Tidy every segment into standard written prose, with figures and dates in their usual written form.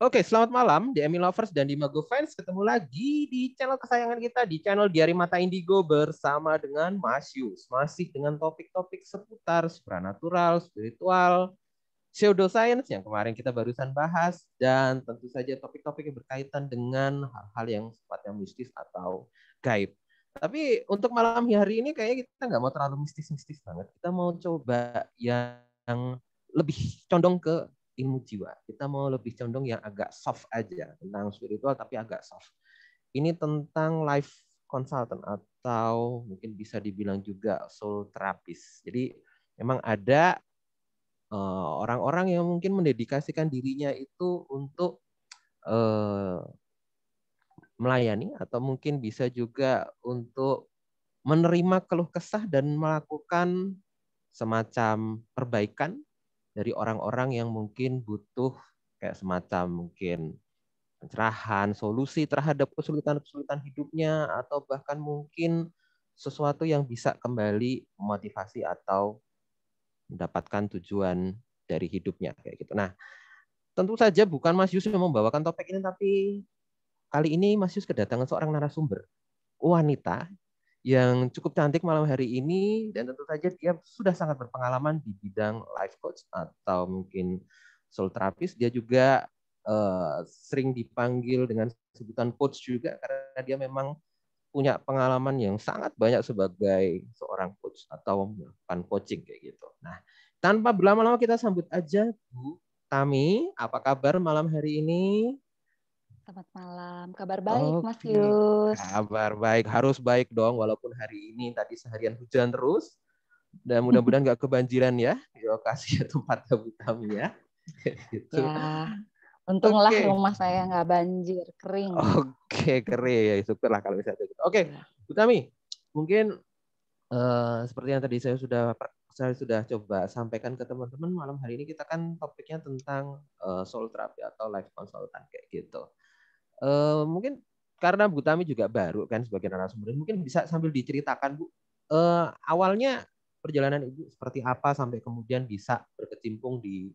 Oke, selamat malam di Emmy Lovers dan di Mago Fans. Ketemu lagi di channel kesayangan kita, di channel Diari Mata Indigo bersama dengan Mas Yus. Masih dengan topik-topik seputar supranatural, spiritual, pseudoscience yang kemarin kita barusan bahas. Dan tentu saja topik-topik yang berkaitan dengan hal-hal yang sifatnya mistis atau gaib. Tapi untuk malam hari ini kayaknya kita nggak mau terlalu mistis-mistis banget. Kita mau coba yang lebih condong ke ilmu jiwa. Kita mau lebih condong yang agak soft aja tentang spiritual tapi agak soft. Ini tentang life consultant atau mungkin bisa dibilang juga soul therapist. Jadi memang ada orang-orang yang mungkin mendedikasikan dirinya itu untuk melayani atau mungkin bisa juga untuk menerima keluh kesah dan melakukan semacam perbaikan dari orang-orang yang mungkin butuh kayak semacam mungkin pencerahan, solusi terhadap kesulitan-kesulitan hidupnya, atau bahkan mungkin sesuatu yang bisa kembali memotivasi atau mendapatkan tujuan dari hidupnya kayak gitu. Nah, tentu saja bukan Mas Yus yang membawakan topik ini, tapi kali ini Mas Yus kedatangan seorang narasumber wanita yang cukup cantik malam hari ini, dan tentu saja dia sudah sangat berpengalaman di bidang life coach atau mungkin soul therapist. Dia juga sering dipanggil dengan sebutan coach juga karena dia memang punya pengalaman yang sangat banyak sebagai seorang coach atau melakukan coaching kayak gitu. Nah, tanpa berlama-lama kita sambut aja Bu Tami. Apa kabar malam hari ini? Selamat malam, kabar baik Mas Oke, Yus. kabar baik. Harus baik dong, walaupun hari ini tadi seharian hujan terus. Dan mudah-mudahan nggak kebanjiran ya di lokasi tempatnya Bu Tami ya. Gitu. Ya, untunglah Oke, rumah saya nggak banjir, kering. oke, keren ya. Syukurlah kalau misalnya gitu. Oke, Ya. Bu Tami, mungkin seperti yang tadi saya sudah coba sampaikan ke teman-teman, malam hari ini kita kan topiknya tentang soul therapy atau life consultant kayak gitu. Mungkin karena Bu Tami juga baru kan sebagai narasumber, mungkin bisa sambil diceritakan Bu, awalnya perjalanan Ibu seperti apa sampai kemudian bisa berkecimpung di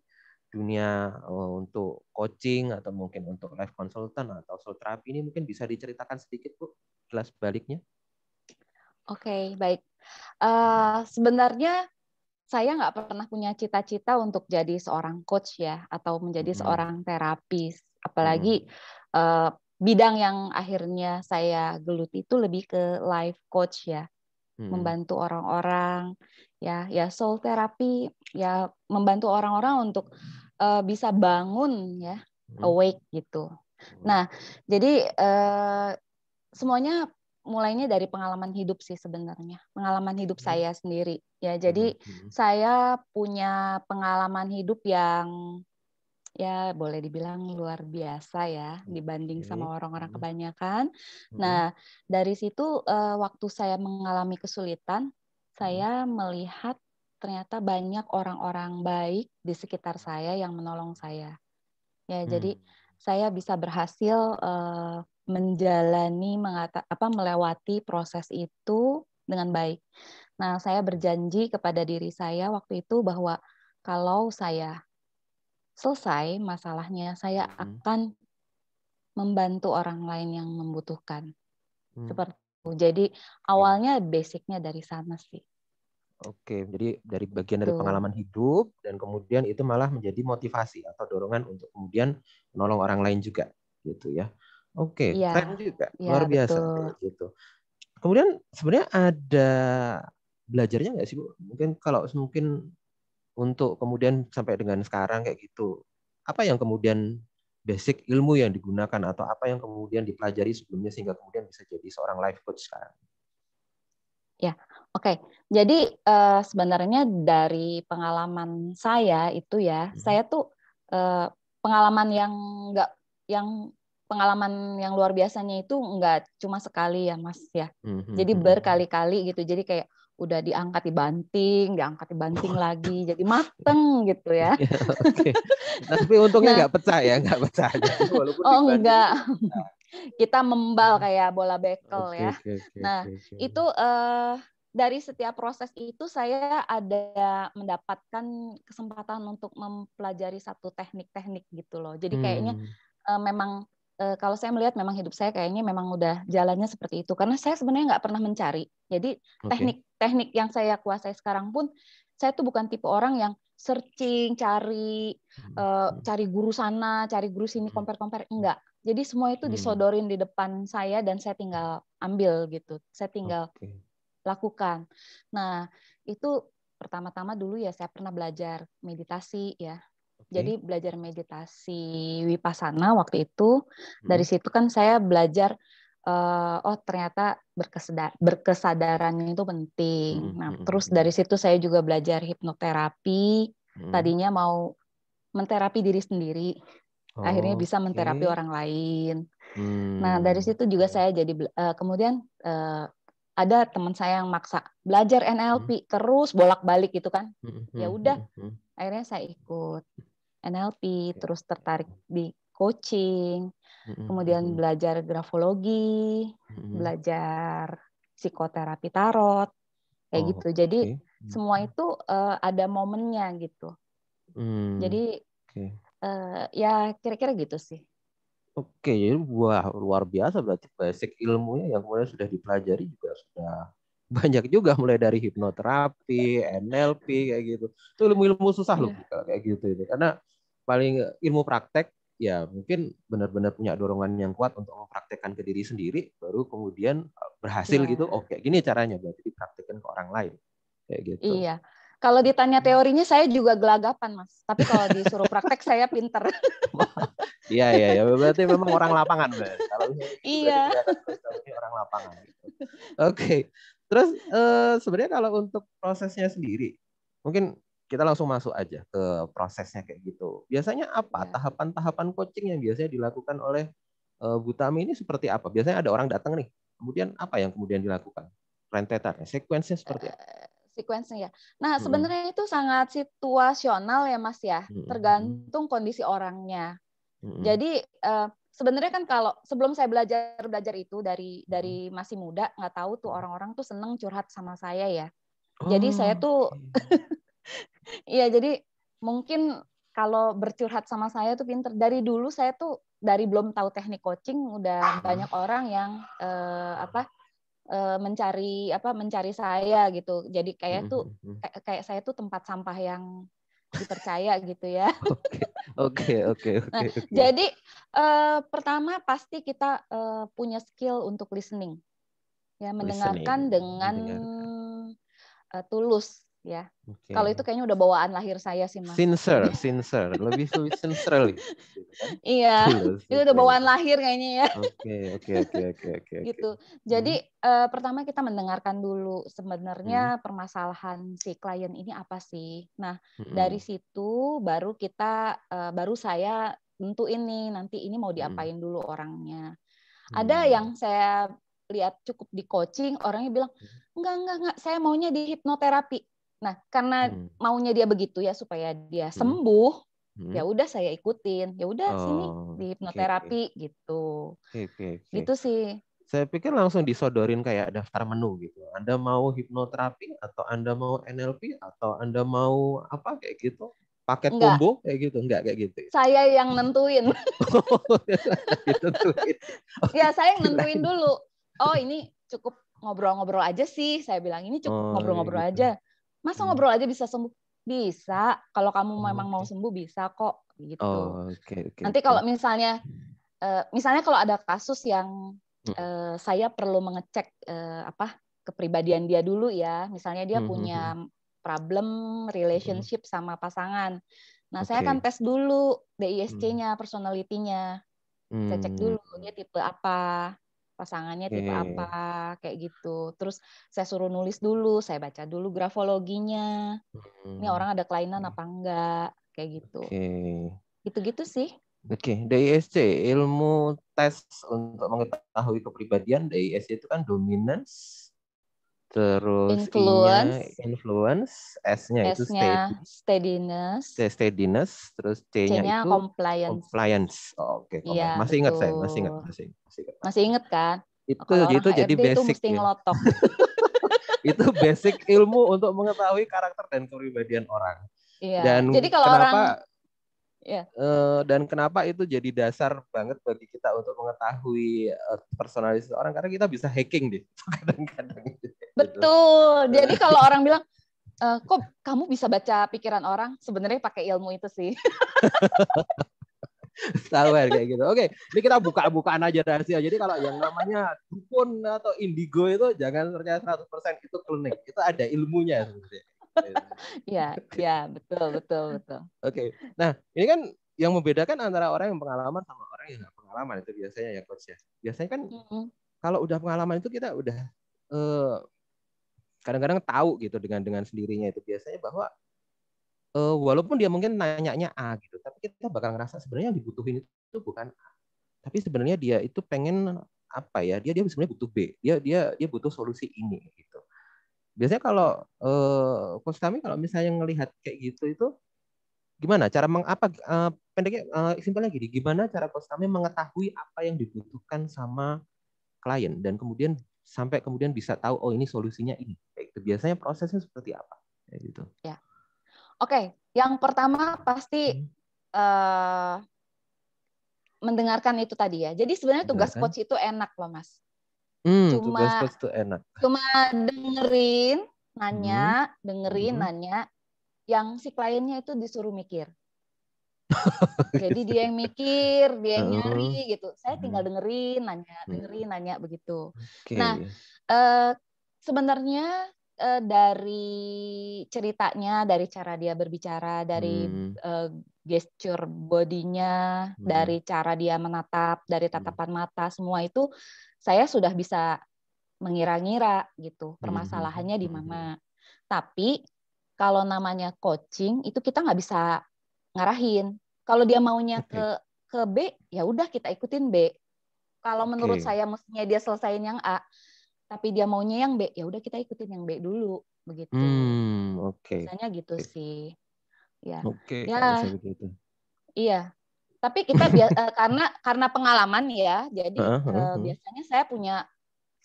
dunia untuk coaching atau mungkin untuk life consultant atau soul therapy ini, mungkin bisa diceritakan sedikit Bu, jelas baliknya. Oke, baik. Sebenarnya saya nggak pernah punya cita-cita untuk jadi seorang coach ya, atau menjadi Hmm. seorang terapis. Hmm. Apalagi bidang yang akhirnya saya geluti itu lebih ke life coach ya, Hmm. membantu orang-orang ya soul therapy ya, membantu orang-orang untuk bisa bangun ya, awake gitu. Nah, jadi semuanya mulainya dari pengalaman hidup sih sebenarnya, pengalaman hidup saya sendiri ya. Jadi saya punya pengalaman hidup yang ya boleh dibilang luar biasa ya dibanding sama orang-orang kebanyakan. Nah, dari situ waktu saya mengalami kesulitan, saya melihat ternyata banyak orang-orang baik di sekitar saya yang menolong saya. Ya, jadi saya bisa berhasil menjalani melewati proses itu dengan baik. Nah, saya berjanji kepada diri saya waktu itu bahwa kalau saya selesai masalahnya, saya akan membantu orang lain yang membutuhkan. Seperti itu. Jadi awalnya basicnya dari sana sih. Oke, jadi dari bagian dari Tuh. pengalaman hidup dan kemudian itu malah menjadi motivasi atau dorongan untuk kemudian menolong orang lain juga, gitu ya. Oke, Iya, keren juga, iya luar biasa betul. kayak gitu. Kemudian sebenarnya ada belajarnya nggak sih Bu? Mungkin kalau mungkin untuk kemudian sampai dengan sekarang kayak gitu, apa yang kemudian basic ilmu yang digunakan atau apa yang kemudian dipelajari sebelumnya sehingga kemudian bisa jadi seorang life coach sekarang? Ya, oke. Jadi sebenarnya dari pengalaman saya itu ya, saya tuh pengalaman yang enggak, yang pengalaman yang luar biasanya itu enggak cuma sekali ya, Mas ya. Jadi berkali-kali gitu. Jadi kayak udah diangkat dibanting lagi, jadi mateng gitu ya. Oke. Nah, tapi untungnya Nah, nggak pecah ya, nggak pecah. Jadi walaupun oh dibanting itu enggak, nggak pecah. kita membal kayak bola bekel Oke, ya. oke, oke, Nah, oke, oke. itu dari setiap proses itu saya ada mendapatkan kesempatan untuk mempelajari satu teknik-teknik gitu loh. Jadi kayaknya memang kalau saya melihat memang hidup saya kayaknya memang udah jalannya seperti itu. Karena saya sebenarnya nggak pernah mencari. Jadi teknik-teknik yang saya kuasai sekarang pun, saya tuh bukan tipe orang yang searching, cari guru sana, cari guru sini, compare-compare. Enggak. Jadi semua itu disodorin di depan saya dan saya tinggal ambil gitu. Saya tinggal lakukan. Nah, itu pertama-tama dulu ya saya pernah belajar meditasi ya. Jadi belajar meditasi Vipassana waktu itu. Dari situ kan saya belajar oh ternyata berkesadaran itu penting. Nah, terus dari situ saya juga belajar hipnoterapi. Tadinya mau menterapi diri sendiri. Akhirnya bisa menterapi orang lain. Nah, dari situ juga saya jadi kemudian ada teman saya yang maksa belajar NLP terus bolak-balik gitu kan. Ya udah, akhirnya saya ikut NLP, terus tertarik di coaching, kemudian belajar grafologi, belajar psikoterapi tarot, kayak gitu. Jadi semua itu ada momennya gitu. Jadi ya kira-kira gitu sih. Oke, jadi luar biasa berarti basic ilmunya yang kemudian sudah dipelajari juga sudah banyak juga, mulai dari hipnoterapi, NLP kayak gitu. Itu ilmu-ilmu susah loh kayak gitu itu. Karena paling ilmu praktek ya mungkin benar-benar punya dorongan yang kuat untuk mempraktekkan ke diri sendiri, baru kemudian berhasil gitu. Oh, kayak gini caranya, berarti dipraktekkan ke orang lain. Kayak gitu. Iya. Kalau ditanya teorinya saya juga gelagapan, Mas. Tapi kalau disuruh praktek saya pinter. Iya. Berarti memang orang lapangan, Mbak. Kalau iya. Berarti orang lapangan. Gitu. Oke. Terus sebenarnya kalau untuk prosesnya sendiri, mungkin kita langsung masuk aja ke prosesnya kayak gitu. Biasanya apa tahapan-tahapan coaching yang biasanya dilakukan oleh Bu Tami ini seperti apa? Biasanya ada orang datang nih, kemudian apa yang kemudian dilakukan? Rentetannya, sekuensnya seperti apa? Sekuensnya ya. Nah, sebenarnya itu sangat situasional ya, Mas ya. Tergantung kondisi orangnya. Jadi sebenarnya kan kalau sebelum saya belajar itu dari masih muda, nggak tahu tuh orang-orang tuh seneng curhat sama saya ya. Jadi saya tuh iya, jadi mungkin kalau bercurhat sama saya tuh pinter. Dari dulu saya tuh dari belum tahu teknik coaching udah banyak orang yang mencari saya gitu. Jadi kayak saya tuh tempat sampah yang dipercaya gitu ya. Oke. Nah, jadi pertama pasti kita punya skill untuk listening. Ya, mendengarkan dengan tulus ya. Kalau itu kayaknya udah bawaan lahir saya sih, Mas. Sincere, lebih sincere. Iya, itu udah bawaan lahir kayaknya ya. Oke. Gitu. Jadi pertama kita mendengarkan dulu sebenarnya permasalahan si klien ini apa sih. Nah, dari situ baru saya tentuin nih nanti ini mau diapain dulu orangnya. Ada yang saya lihat cukup di coaching, orangnya bilang enggak, saya maunya di hipnoterapi. Nah, karena maunya dia begitu ya supaya dia sembuh, ya udah saya ikutin. Ya udah sini di hipnoterapi gitu. Gitu sih. Saya pikir langsung disodorin kayak daftar menu gitu. Anda mau hipnoterapi atau Anda mau NLP atau Anda mau apa kayak gitu? Paket combo kayak gitu, enggak kayak gitu. Saya yang nentuin. Ya, saya yang nentuin dulu. Oh, ini cukup ngobrol-ngobrol aja sih, saya bilang ini cukup ngobrol-ngobrol aja. Masa ngobrol aja bisa sembuh? Bisa. Kalau kamu memang mau sembuh bisa kok gitu. Nanti kalau misalnya kalau ada kasus yang saya perlu mengecek kepribadian dia dulu ya. Misalnya dia punya problem relationship sama pasangan. Nah, saya akan tes dulu DISC-nya, personality-nya. Saya cek dulu dia tipe apa, pasangannya tipe apa, kayak gitu. Terus saya suruh nulis dulu, saya baca dulu grafologinya. Ini orang ada kelainan apa enggak, kayak gitu. Gitu-gitu sih. DISC, ilmu tes untuk mengetahui kepribadian. DISC itu kan dominance, terus influence, S-nya itu steadiness, terus C-nya itu compliance. Iya, masih ingat saya, masih ingat kan? Itu jadi basic mesti ngelotok. Itu basic ilmu untuk mengetahui karakter dan kepribadian orang. Iya. Dan jadi kalau kenapa Ya. Dan kenapa itu jadi dasar banget bagi kita untuk mengetahui personalitas orang, karena kita bisa hacking deh kadang-kadang gitu. Betul. Jadi kalau orang bilang, kok kamu bisa baca pikiran orang, sebenarnya pakai ilmu itu sih. Sawer kayak gitu. Oke, ini kita buka-bukaan aja rahasia. Jadi kalau yang namanya dukun atau indigo itu jangan percaya 100% itu klinik. Itu ada ilmunya sebenarnya. Ya, betul. Oke. Nah, ini kan yang membedakan antara orang yang pengalaman sama orang yang nggak pengalaman itu biasanya ya coach ya. Biasanya kan kalau udah pengalaman itu kita udah kadang-kadang tahu gitu dengan sendirinya itu biasanya bahwa walaupun dia mungkin nanyanya A gitu, tapi kita bakal ngerasa sebenarnya yang dibutuhin itu bukan A. Tapi sebenarnya dia itu pengen apa ya? Dia sebenarnya butuh B. Dia butuh solusi ini gitu. Biasanya kalau coach kami kalau misalnya ngelihat kayak gitu itu gimana cara pendeknya simpelnya gini, gimana cara coach kami mengetahui apa yang dibutuhkan sama klien dan kemudian sampai kemudian bisa tahu oh ini solusinya ini. Kayak gitu. Biasanya prosesnya seperti apa? Kayak gitu. Ya. Oke, yang pertama pasti mendengarkan itu tadi ya. Jadi sebenarnya tugas coach itu enak loh, Mas. Tugas coach itu enak. Cuma dengerin, nanya, yang si kliennya itu disuruh mikir. Jadi dia yang mikir, dia yang nyari gitu. Saya tinggal dengerin, nanya begitu. Okay. Nah, sebenarnya dari ceritanya, dari cara dia berbicara, dari gesture bodinya, dari cara dia menatap, dari tatapan mata, semua itu saya sudah bisa mengira-ngira gitu permasalahannya di mana. Tapi kalau namanya coaching itu kita nggak bisa ngarahin. Kalau dia maunya ke B, ya udah kita ikutin B. Kalau menurut saya mestinya dia selesaiin yang A, tapi dia maunya yang B, ya udah kita ikutin yang B dulu begitu. Biasanya gitu sih. Ya. Ya. Begitu. Iya. Tapi kita karena pengalaman ya, jadi biasanya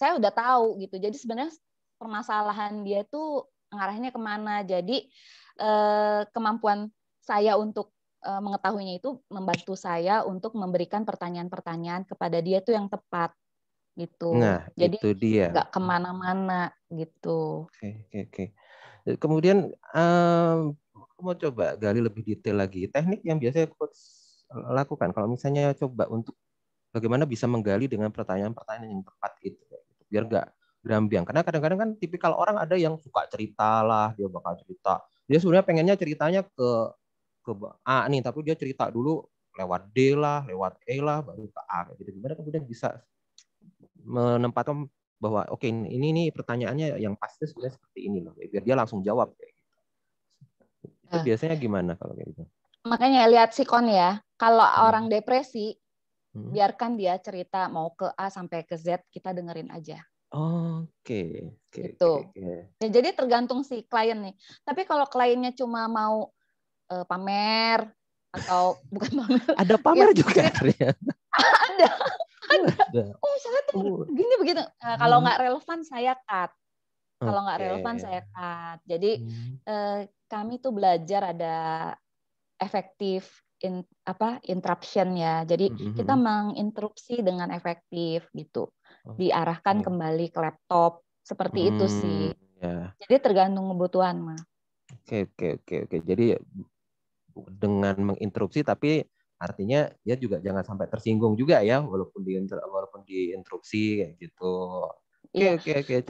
saya udah tahu gitu. Jadi sebenarnya permasalahan dia tuh ngarahnya kemana. Jadi kemampuan saya untuk mengetahuinya itu membantu saya untuk memberikan pertanyaan-pertanyaan kepada dia tuh yang tepat gitu. Nah, jadi itu dia. Nggak kemana-mana gitu. Oke. Kemudian aku mau coba gali lebih detail lagi teknik yang biasanya coach lakukan kalau misalnya coba untuk bagaimana bisa menggali dengan pertanyaan-pertanyaan yang tepat itu biar nggak berambiang. Karena kadang-kadang kan tipikal orang ada yang suka cerita lah, dia bakal cerita. Dia sebenarnya pengennya ceritanya ke A nih, tapi dia cerita dulu lewat D lah, lewat E lah, baru ke A. Gitu. Gimana kemudian bisa menempatkan bahwa oke, ini nih pertanyaannya yang pasti sebenarnya seperti ini loh, biar dia langsung jawab kayak gitu. Itu biasanya gimana kalau kayak gitu? Makanya lihat sikon ya. Kalau orang depresi, biarkan dia cerita mau ke A sampai ke Z, kita dengerin aja. Oke. Gitu. Ya, jadi tergantung si klien nih. Tapi kalau kliennya cuma mau pamer atau bukan pamer. Ada pamer juga ternyata. Ada. Oh, saya tuh gini begitu. Kalau nggak relevan saya cut. Kalau nggak relevan saya cut. Jadi kami tuh belajar ada efektif interruption ya. Jadi kita menginterupsi dengan efektif gitu. Diarahkan kembali ke laptop seperti itu sih. Ya. Jadi tergantung kebutuhan mah. Oke. Jadi dengan menginterupsi tapi artinya dia juga jangan sampai tersinggung juga ya walaupun diinterupsi kayak gitu. Oke.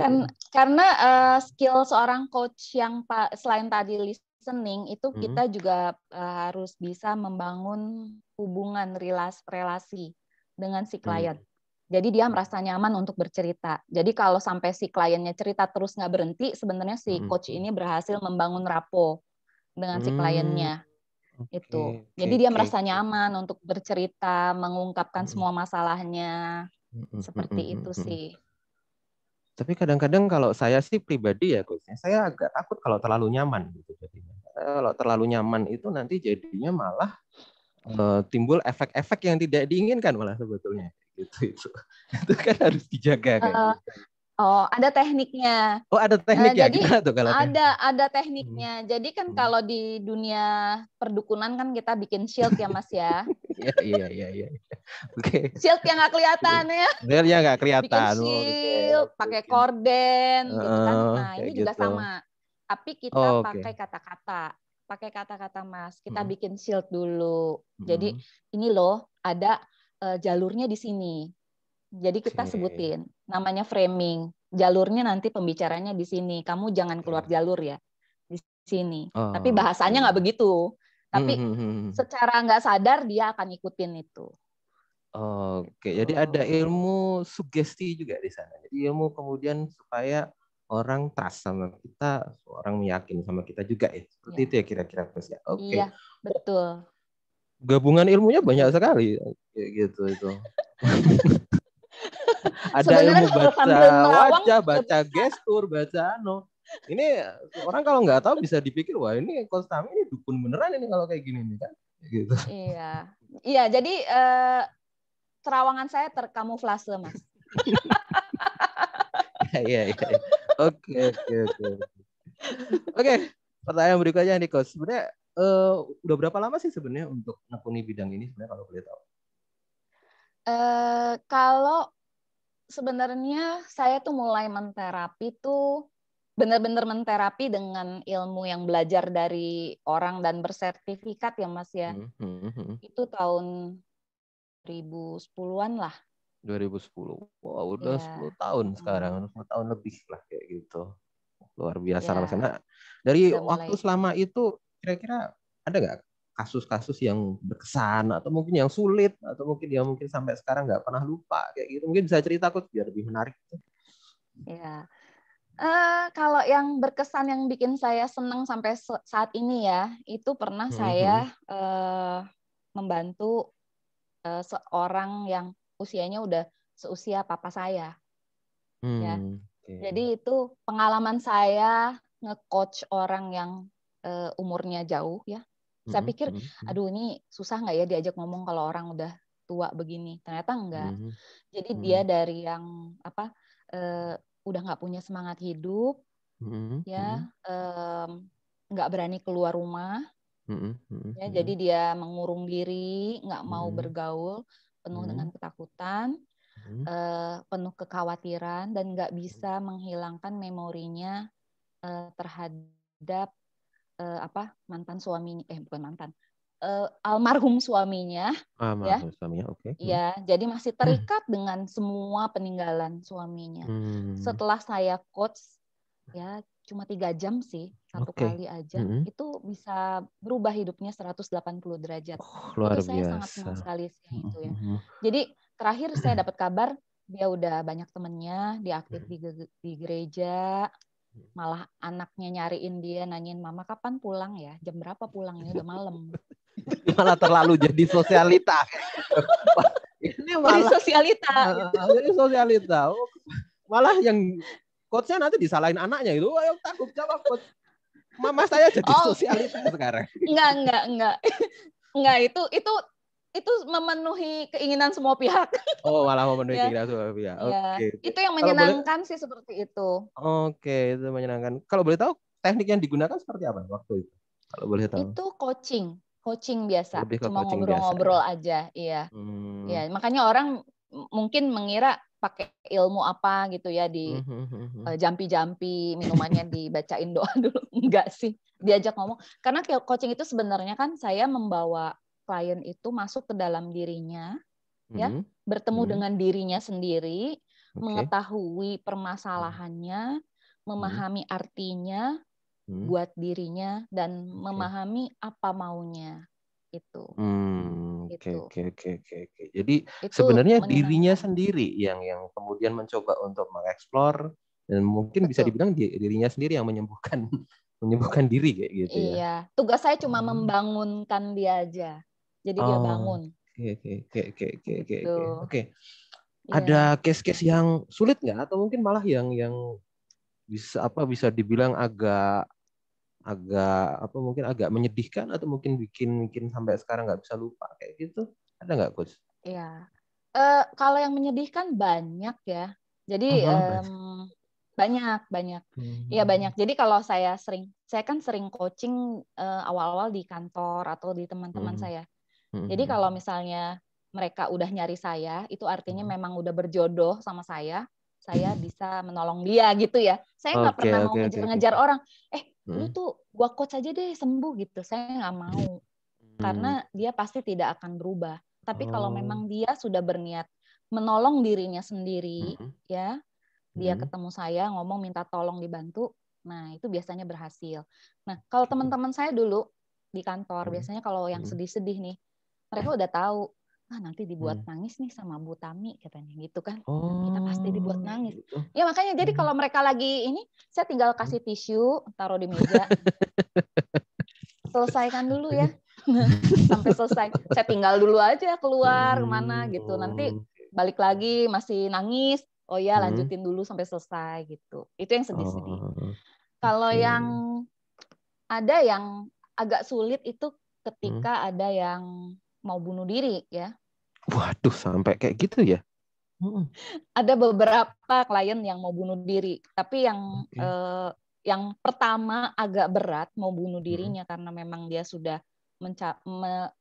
Karena skill seorang coach yang selain tadi listening itu kita juga harus bisa membangun hubungan relasi dengan si klien. Jadi dia merasa nyaman untuk bercerita. Jadi kalau sampai si kliennya cerita terus nggak berhenti, sebenarnya si coach ini berhasil membangun rapo dengan si kliennya. Itu. Jadi dia merasa nyaman untuk bercerita, mengungkapkan semua masalahnya. Seperti itu sih. Tapi kadang-kadang kalau saya sih pribadi ya coach, saya agak takut kalau terlalu nyaman gitu jadinya. Kalau terlalu nyaman itu nanti jadinya malah timbul efek-efek yang tidak diinginkan malah sebetulnya. Gitu. Itu kan harus dijaga kayak gitu. Oh, ada tekniknya. Oh, ada teknik ya? Jadi Gimana tuh kalau teknik? ada Hmm. tekniknya. Jadi kan Hmm. kalau di dunia perdukunan kan kita bikin shield ya Mas ya. Iya, iya, iya, iya. Oke. Shield yang nggak kelihatan ya. Realnya nggak Bikin kelihatan. Oh, oke, shield, oke, pakai oke. korden gitu kan. Nah, Kayak ini juga gitu. sama. Tapi kita Oh, oke. pakai kata-kata. Pakai kata-kata Mas. Kita Hmm. bikin shield dulu. Jadi Hmm. ini loh ada jalurnya di sini. Jadi kita Oke. sebutin namanya framing. Jalurnya nanti pembicaranya di sini. Kamu jangan keluar Oke. jalur ya di sini. Tapi Oh, bahasanya nggak oke. begitu. Hmm, Tapi hmm, hmm. secara nggak sadar dia akan ikutin itu. Oke, jadi ada Tuh. ilmu sugesti juga di sana. Jadi ilmu kemudian supaya orang trust sama kita, orang meyakini sama kita juga ya. Seperti itu Ya. ya kira-kira Mas ya. Iya, Oke. betul. Gabungan ilmunya banyak Betul. sekali kayak gitu itu. Ada Sebenarnya ilmu kalau sambil baca nerawang wajah, juga baca bisa. gestur, baca Ini orang kalau nggak tahu bisa dipikir wah ini Kostami ini dukun beneran ini kalau kayak gini nih kan. Gitu. Iya. Iya, jadi terawangan saya terkamuflase, Mas. Iya, iya, iya. Oke, oke, oke. Oke, pertanyaan berikutnya nih Coach. Sebenarnya udah berapa lama sih sebenarnya untuk nekuni bidang ini sebenarnya kalau boleh tahu? Kalau sebenarnya saya tuh mulai menterapi tuh benar-benar menterapi dengan ilmu yang belajar dari orang dan bersertifikat ya Mas ya. Hmm, hmm, hmm. Itu tahun 2010-an lah. 2010. Wow, udah 10 Ya. tahun sekarang, 10 tahun lebih lah kayak gitu. Luar biasa lah Mas. Ya, Nah, dari udah waktu mulai. selama itu kira-kira ada nggak kasus-kasus yang berkesan atau mungkin yang sulit atau mungkin yang mungkin sampai sekarang nggak pernah lupa kayak gitu? Mungkin bisa cerita Coach biar lebih menarik. Ya. Kalau yang berkesan yang bikin saya senang sampai saat ini ya, itu pernah Hmm, hmm, saya membantu seorang yang usianya udah seusia papa saya, ya. oke. Jadi itu pengalaman saya nge-coach orang yang umurnya jauh, ya. Saya Hmm, pikir, hmm, hmm, aduh ini susah nggak ya diajak ngomong kalau orang udah tua begini. Ternyata enggak. hmm, Jadi hmm, dia dari yang apa udah nggak punya semangat hidup, hmm, hmm, ya nggak berani keluar rumah, hmm, hmm, ya hmm, jadi dia mengurung diri, nggak mau hmm, bergaul, penuh dengan hmm, ketakutan, hmm, penuh kekhawatiran dan nggak bisa menghilangkan memorinya terhadap apa mantan suaminya, bukan mantan, almarhum suaminya, ya. maaf suaminya, oke. Ya, jadi masih terikat dengan semua peninggalan suaminya. Hmm, Setelah saya coach, ya cuma 3 jam sih, satu oke. kali aja, Hmm. itu bisa berubah hidupnya 180 derajat. Oh, Itu luar saya sangat biasa. senang sekali sih Hmm, itu ya. hmm, Jadi terakhir saya dapat kabar, dia udah banyak temennya, dia aktif di gereja, malah anaknya nyariin dia, nanyain mama kapan pulang ya, jam berapa pulang, ini udah malam. malah terlalu jadi sosialita. Ini Jadi malah sosialita gitu. jadi sosialita. Oh, malah yang coachnya nanti disalahin anaknya itu. Ayo takut jawab coach. Mama saya jadi Oh, sosialita sekarang. enggak. Enggak, itu memenuhi keinginan semua pihak. Oh, malah memenuhi Ya, keinginan semua pihak. ya. Oke, oke. Itu yang Kalau boleh, menyenangkan sih seperti itu. oke, itu menyenangkan. Kalau boleh tahu, teknik yang digunakan seperti apa waktu itu? Kalau boleh tahu. Itu coaching biasa, Lebih ke cuma coaching biasa ya. ngobrol-ngobrol aja, iya. Hmm. Ya, makanya orang mungkin mengira pakai ilmu apa gitu ya Hmm, di hmm, hmm, hmm. jampi-jampi minumannya dibacain doa dulu, enggak sih, diajak ngomong. Karena coaching itu sebenarnya kan saya membawa klien itu masuk ke dalam dirinya, ya, Hmm, bertemu hmm. dengan dirinya sendiri, Oke. mengetahui Hmm, permasalahannya, hmm, memahami artinya hmm. buat dirinya dan Oke. memahami apa maunya. Itu. Oke, Itu. oke, oke, oke, oke. Jadi Itu sebenarnya dirinya menyenangkan. sendiri yang kemudian mencoba untuk mengeksplor dan mungkin bisa Betul. dibilang dirinya sendiri yang menyembuhkan menyembuhkan diri kayak gitu ya. Iya, tugas saya cuma Oh, membangunkan dia aja. Jadi dia oh, bangun. oke, oke, oke, oke, oke, oke, Gitu. oke. Oke. Ada Iya. case-case yang sulit nggak atau mungkin malah yang bisa dibilang agak agak apa mungkin agak menyedihkan atau mungkin bikin bikin sampai sekarang nggak bisa lupa kayak gitu? Ada nggak, Coach? Iya. Kalau yang menyedihkan banyak ya. Jadi Oh, malah banyak. banyak. Iya banyak. Jadi kalau saya kan sering coaching awal-awal di kantor atau di teman-teman saya. Jadi kalau misalnya mereka udah nyari saya, itu artinya memang udah berjodoh sama saya bisa menolong dia gitu ya. Saya nggak pernah mau ngejar-ngejar orang. Lu tuh gua coach aja deh sembuh gitu. Saya nggak mau. Karena dia pasti tidak akan berubah. Tapi kalau memang dia sudah berniat menolong dirinya sendiri, ya, dia ketemu saya, ngomong minta tolong dibantu, nah itu biasanya berhasil. Nah, kalau teman-teman saya dulu di kantor, biasanya kalau yang sedih-sedih nih, mereka udah tahu, nanti dibuat nangis nih sama Bu Tami, katanya gitu kan. Kita pasti dibuat nangis. Ya makanya jadi kalau mereka lagi ini, saya tinggal kasih tisu, taruh di meja, selesaikan dulu ya. Sampai selesai. Saya tinggal dulu aja keluar kemana gitu. Nanti balik lagi masih nangis. Oh ya, lanjutin dulu sampai selesai gitu. Itu yang sedih-sedih. Kalau yang ada yang agak sulit itu ketika ada yang mau bunuh diri ya. Waduh, sampai kayak gitu ya? Ada beberapa klien yang mau bunuh diri, tapi yang pertama agak berat mau bunuh dirinya karena memang dia sudah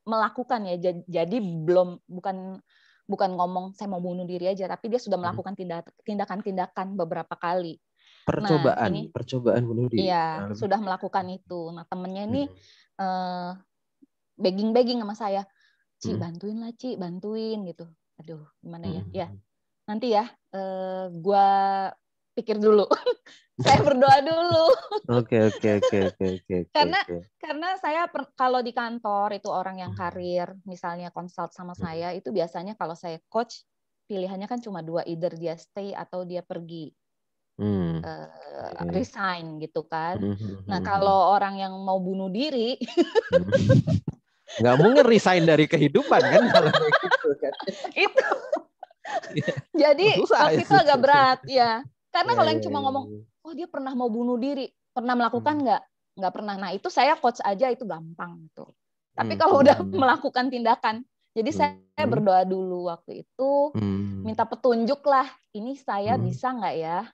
melakukan ya. Jadi bukan ngomong saya mau bunuh diri aja, tapi dia sudah melakukan tindakan-tindakan beberapa kali. Percobaan bunuh diri. Iya, sudah melakukan itu. Nah, temennya ini begging sama saya, Ci, bantuin lah, Ci, bantuin gitu. Aduh, gimana ya? Ya, nanti ya, gua pikir dulu. Saya berdoa dulu. Oke. Karena saya kalau di kantor itu orang yang karir, misalnya consult sama saya, itu biasanya kalau saya coach, pilihannya kan cuma dua, either dia stay atau dia pergi. Resign gitu kan. Nah, kalau orang yang mau bunuh diri, nggak mungkin resign dari kehidupan kan kalau kayak gitu kan. Itu. Jadi waktu itu agak berat ya. Karena kalau yang cuma ngomong, oh dia pernah mau bunuh diri, pernah melakukan nggak? Nggak pernah. Nah itu saya coach aja itu gampang gitu. Tapi kalau udah melakukan tindakan, jadi saya berdoa dulu waktu itu, minta petunjuk lah. Ini saya bisa nggak ya?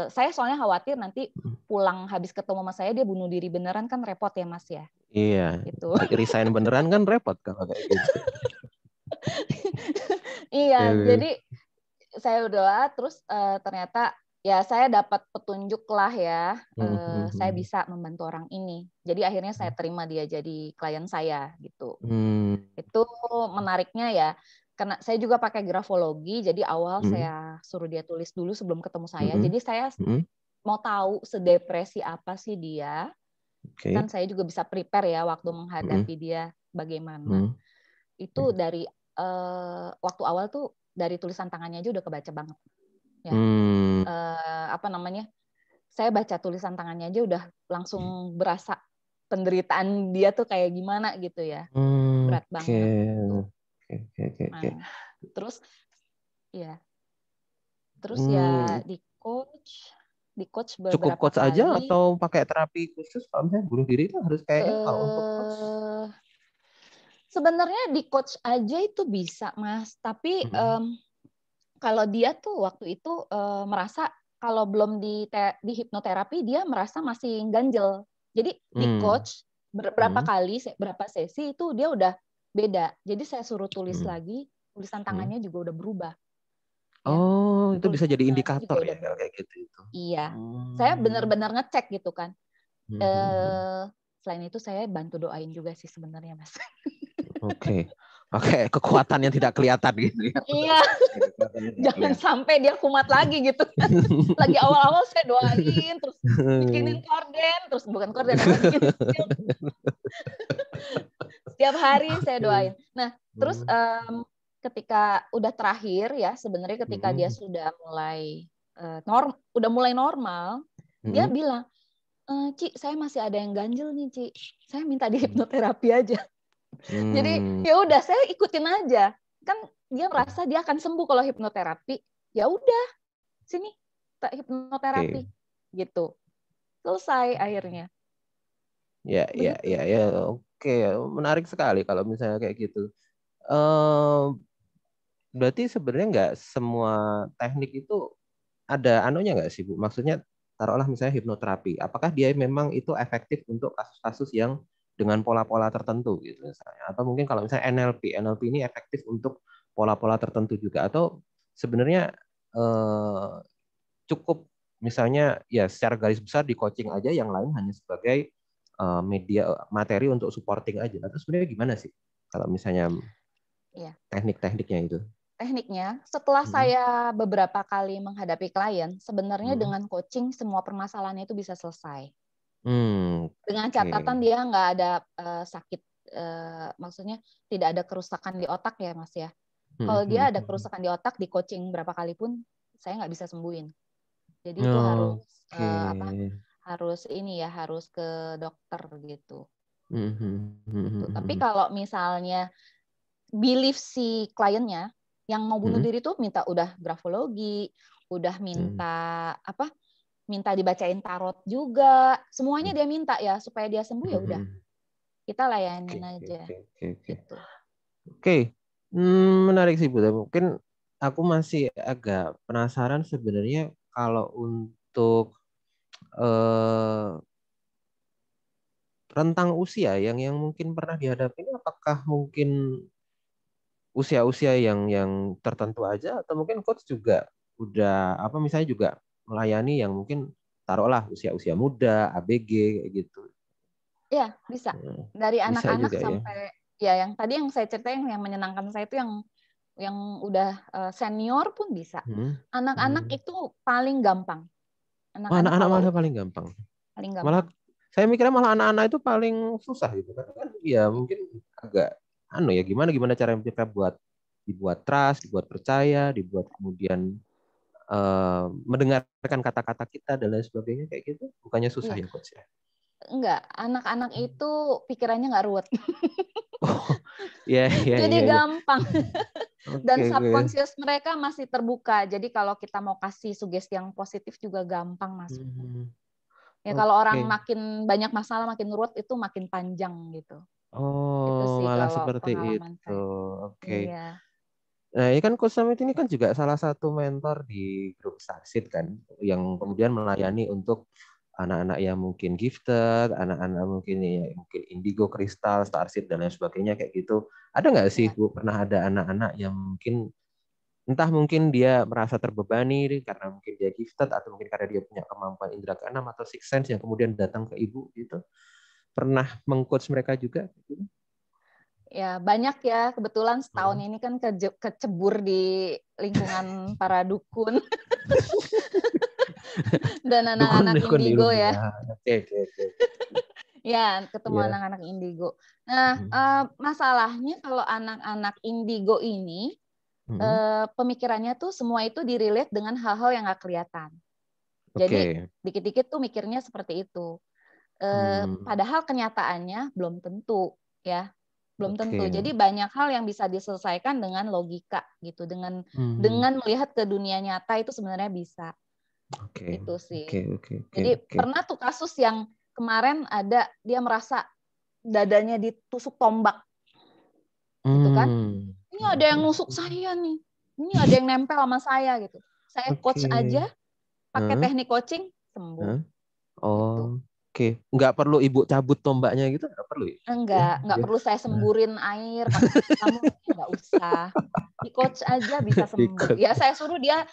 Saya soalnya khawatir nanti pulang habis ketemu sama saya dia bunuh diri beneran kan repot ya Mas ya. Iya. Gitu. Resign beneran kan repot kalau kayak gitu. Iya, jadi saya berdoa terus ternyata ya saya dapat petunjuk lah ya, saya bisa membantu orang ini. Jadi akhirnya saya terima dia jadi klien saya gitu. Itu menariknya ya, karena saya juga pakai grafologi, jadi awal saya suruh dia tulis dulu sebelum ketemu saya. Jadi saya mau tahu sedepresi apa sih dia. Kan saya juga bisa prepare ya waktu menghadapi dia bagaimana. Itu dari waktu awal tuh dari tulisan tangannya aja udah kebaca banget. Ya. Saya baca tulisan tangannya aja udah langsung berasa penderitaan dia tuh kayak gimana gitu ya. Berat banget. Oke. Terus ya di coach beberapa cukup coach kali. aja atau pakai terapi khusus kalau misalnya bunuh diri itu harus kayaknya kalau untuk coach? Sebenarnya di coach aja itu bisa Mas, tapi kalau dia tuh waktu itu merasa kalau belum di hipnoterapi dia merasa masih ganjel. Jadi di coach berapa kali, berapa sesi itu dia udah beda. Jadi saya suruh tulis lagi, tulisan tangannya juga udah berubah. Oh, ya. Itu bisa jadi indikator ya kalau kayak gitu itu. Iya. Saya benar-benar ngecek gitu kan. Selain itu saya bantu doain juga sih sebenarnya Mas. Oke. Kekuatan yang tidak kelihatan gitu ya. Iya. Jangan sampai dia kumat lagi gitu. Lagi awal-awal saya doain, terus bikinin korden, terus bukan korden, bikin setiap hari saya doain. Nah, terus ketika udah terakhir ya, sebenarnya ketika dia sudah mulai normal, dia bilang, Ci, saya masih ada yang ganjel nih, Ci. Saya minta di hipnoterapi aja. Jadi ya udah saya ikutin aja. Kan dia merasa dia akan sembuh kalau hipnoterapi. Ya udah, sini tak hipnoterapi gitu. Selesai akhirnya. Ya. Oke, menarik sekali kalau misalnya kayak gitu. Berarti sebenarnya nggak semua teknik itu ada anunya nggak sih Bu? Maksudnya taruhlah misalnya hipnoterapi, apakah dia memang itu efektif untuk kasus-kasus yang dengan pola-pola tertentu gitu misalnya, atau mungkin kalau misalnya NLP ini efektif untuk pola-pola tertentu juga, atau sebenarnya cukup misalnya ya secara garis besar di coaching aja, yang lain hanya sebagai media materi untuk supporting aja, atau sebenarnya gimana sih kalau misalnya Iya. teknik-tekniknya itu? Tekniknya, setelah saya beberapa kali menghadapi klien, sebenarnya dengan coaching semua permasalahannya itu bisa selesai. Dengan catatan dia nggak ada sakit, maksudnya tidak ada kerusakan di otak ya Mas ya. Kalau dia ada kerusakan di otak, di coaching berapa kali pun saya nggak bisa sembuhin. Jadi itu harus harus ini ya, harus ke dokter gitu. Gitu. Tapi kalau misalnya belief si kliennya yang mau bunuh diri tuh udah grafologi, udah minta dibacain tarot juga, semuanya dia minta ya supaya dia sembuh, ya udah kita layanin aja. Gitu. Oke. Menarik sih Bu. Mungkin aku masih agak penasaran sebenarnya kalau untuk rentang usia yang mungkin pernah dihadapi ini, apakah mungkin usia-usia yang tertentu aja, atau mungkin coach juga udah misalnya juga melayani yang mungkin taruhlah usia-usia muda, ABG kayak gitu. Ya, bisa. Dari anak-anak ya? sampai ya yang tadi yang saya ceritain yang menyenangkan saya itu yang udah senior pun bisa. Anak-anak itu paling gampang. Anak-anak malah paling gampang. Paling gampang. Malah saya mikirnya malah anak-anak itu paling susah gitu kan. Ya mungkin agak ya gimana cara mereka dibuat trust, dibuat percaya, dibuat kemudian mendengarkan kata-kata kita dan lain sebagainya kayak gitu. Bukannya susah ya coach ya? Enggak, anak-anak itu pikirannya nggak ruwet. Jadi gampang. Dan subconscious mereka masih terbuka. Jadi kalau kita mau kasih sugesti yang positif juga gampang masuk. Ya kalau orang makin banyak masalah, makin ruwet, itu makin panjang gitu. Itu sih malah kalau seperti pengalaman itu. saya. Oke. Iya. Nah, ini kan Coach Samit ini kan juga salah satu mentor di grup Starseed kan, yang kemudian melayani untuk anak-anak yang mungkin gifted, anak-anak mungkin indigo, kristal, Starseed dan lain sebagainya kayak gitu. Ada nggak sih Bu, pernah ada anak-anak yang entah mungkin dia merasa terbebani karena mungkin dia gifted, atau mungkin karena dia punya kemampuan indera keenam atau sixth sense yang kemudian datang ke Ibu gitu. Pernah mengcoach mereka juga gitu? Ya, banyak ya. Kebetulan setahun ini kan kecebur di lingkungan para dukun. Dan anak-anak indigo ya. Oke. Ya, ketemu anak-anak indigo. Nah, masalahnya kalau anak-anak indigo ini, pemikirannya tuh semua itu direlate dengan hal-hal yang nggak kelihatan. Jadi, dikit-dikit tuh mikirnya seperti itu. Padahal kenyataannya belum tentu, ya. Belum tentu. Jadi banyak hal yang bisa diselesaikan dengan logika gitu, dengan melihat ke dunia nyata itu sebenarnya bisa. Itu sih. Jadi pernah tuh kasus yang kemarin ada dia merasa dadanya ditusuk tombak. Gitu kan? Ini ada yang nusuk saya nih. Ini ada yang nempel sama saya gitu. Saya coach aja pakai teknik coaching sembuh. Gitu. Oke, nggak perlu Ibu cabut tombaknya gitu, nggak perlu? Nggak perlu saya semburin air. Kamu nggak usah. Di coach aja bisa sembuh. Ya saya suruh dia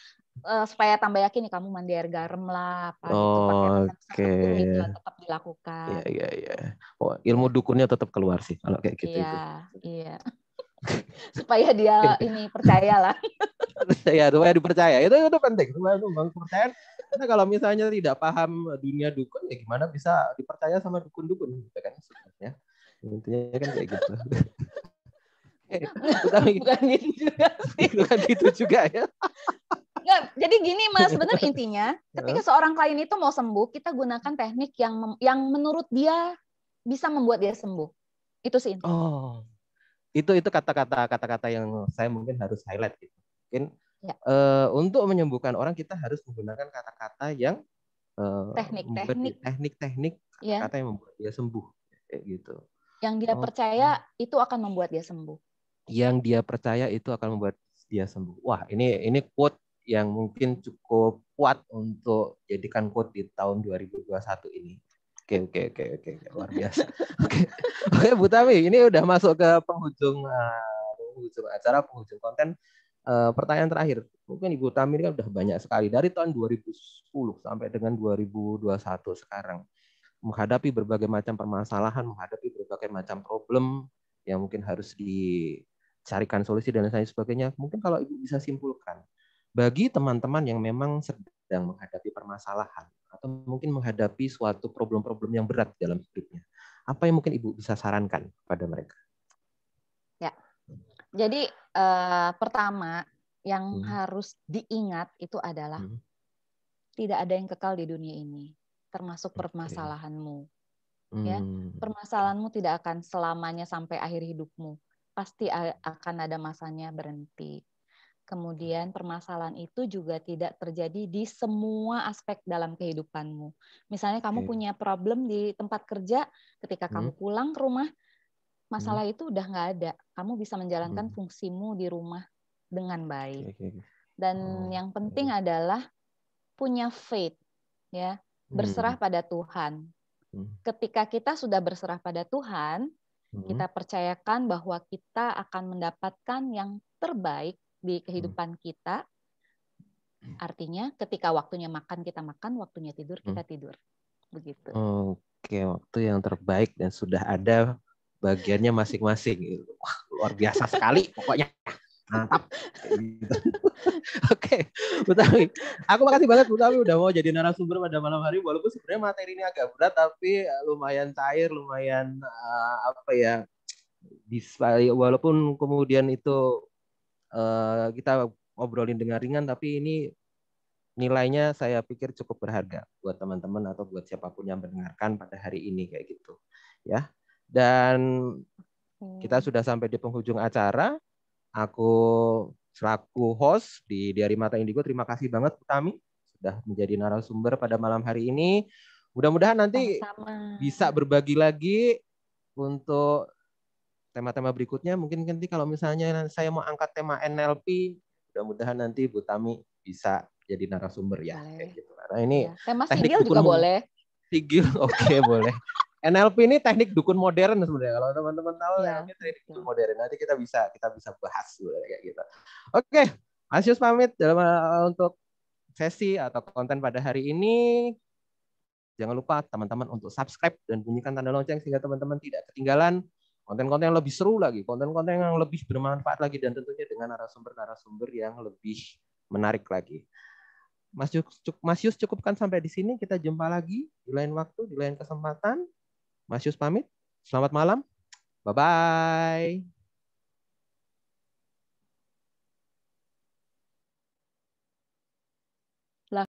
supaya tambah yakin nih, kamu mandi air garam lah, apa gitu, pakai resep gitu tetap dilakukan. Iya. Oh, ilmu dukunnya tetap keluar sih kalau kayak gitu. Iya. Supaya dia ini percayalah. Ya, supaya dipercaya. Itu penting. Supaya membangun kepercayaan. Karena kalau misalnya tidak paham dunia dukun, ya gimana bisa dipercaya sama dukun-dukun, gitu kan? Ya. Intinya kan kayak gitu. Bukan gitu juga sih. Bukan gitu juga ya. Nggak, jadi gini Mas, benar intinya, ketika seorang klien itu mau sembuh, kita gunakan teknik yang menurut dia bisa membuat dia sembuh. Itu sih. Itu kata-kata yang saya mungkin harus highlight gitu. Mungkin untuk menyembuhkan orang kita harus menggunakan kata-kata yang teknik-teknik kata yang membuat dia sembuh kayak gitu. Yang dia percaya itu akan membuat dia sembuh. Yang dia percaya itu akan membuat dia sembuh. Wah, ini quote yang mungkin cukup kuat untuk jadikan quote di tahun 2021 ini. Oke, luar biasa. Oke, Bu Tami, ini udah masuk ke penghujung acara, penghujung konten. Pertanyaan terakhir, mungkin Ibu Tami ini kan udah banyak sekali dari tahun 2010 sampai dengan 2021 sekarang menghadapi berbagai macam permasalahan, menghadapi berbagai macam problem yang mungkin harus dicarikan solusi dan lain sebagainya. Mungkin kalau Ibu bisa simpulkan, bagi teman-teman yang memang sedang menghadapi permasalahan atau mungkin menghadapi suatu problem-problem yang berat dalam hidupnya, apa yang mungkin Ibu bisa sarankan kepada mereka? Ya, jadi pertama yang harus diingat itu adalah tidak ada yang kekal di dunia ini, termasuk permasalahanmu. Ya, permasalahanmu tidak akan selamanya sampai akhir hidupmu. Pasti akan ada masanya berhenti. Kemudian permasalahan itu juga tidak terjadi di semua aspek dalam kehidupanmu. Misalnya kamu punya problem di tempat kerja, ketika kamu pulang ke rumah, masalah itu udah nggak ada. Kamu bisa menjalankan fungsimu di rumah dengan baik. Dan yang penting adalah punya faith, ya, berserah pada Tuhan. Ketika kita sudah berserah pada Tuhan, kita percayakan bahwa kita akan mendapatkan yang terbaik di kehidupan kita. Artinya ketika waktunya makan kita makan, waktunya tidur kita tidur. Begitu. Oke, waktu yang terbaik dan sudah ada bagiannya masing-masing. Wah, luar biasa sekali pokoknya. Mantap. Oke, Bu Tami. Aku makasih banget Bu Tami udah mau jadi narasumber pada malam hari. Walaupun sebenarnya materi ini agak berat, tapi lumayan cair, lumayan walaupun kemudian itu kita ngobrolin dengan ringan, tapi ini nilainya saya pikir cukup berharga buat teman-teman atau buat siapapun yang mendengarkan pada hari ini kayak gitu. Ya. Dan kita sudah sampai di penghujung acara. Aku selaku host di Diari Mata Indigo, terima kasih banget Bu Tami sudah menjadi narasumber pada malam hari ini. Mudah-mudahan nanti bisa berbagi lagi untuk tema-tema berikutnya. Mungkin nanti kalau misalnya saya mau angkat tema NLP, mudah-mudahan nanti Bu Tami bisa jadi narasumber ya. Kayak gitu. Karena ini tema sigil juga boleh. Sigil, oke, boleh. NLP ini teknik dukun modern sebenarnya. Kalau teman-teman tahu NLP teknik dukun modern, nanti kita bisa bahas kayak gitu. Oke, Mas Yus pamit untuk sesi atau konten pada hari ini. Jangan lupa teman-teman untuk subscribe dan bunyikan tanda lonceng sehingga teman-teman tidak ketinggalan konten-konten yang lebih seru lagi, konten-konten yang lebih bermanfaat lagi, dan tentunya dengan narasumber-narasumber yang lebih menarik lagi. Mas Yus cukupkan sampai di sini. Kita jumpa lagi di lain waktu, di lain kesempatan. Mas Yus pamit. Selamat malam. Bye-bye.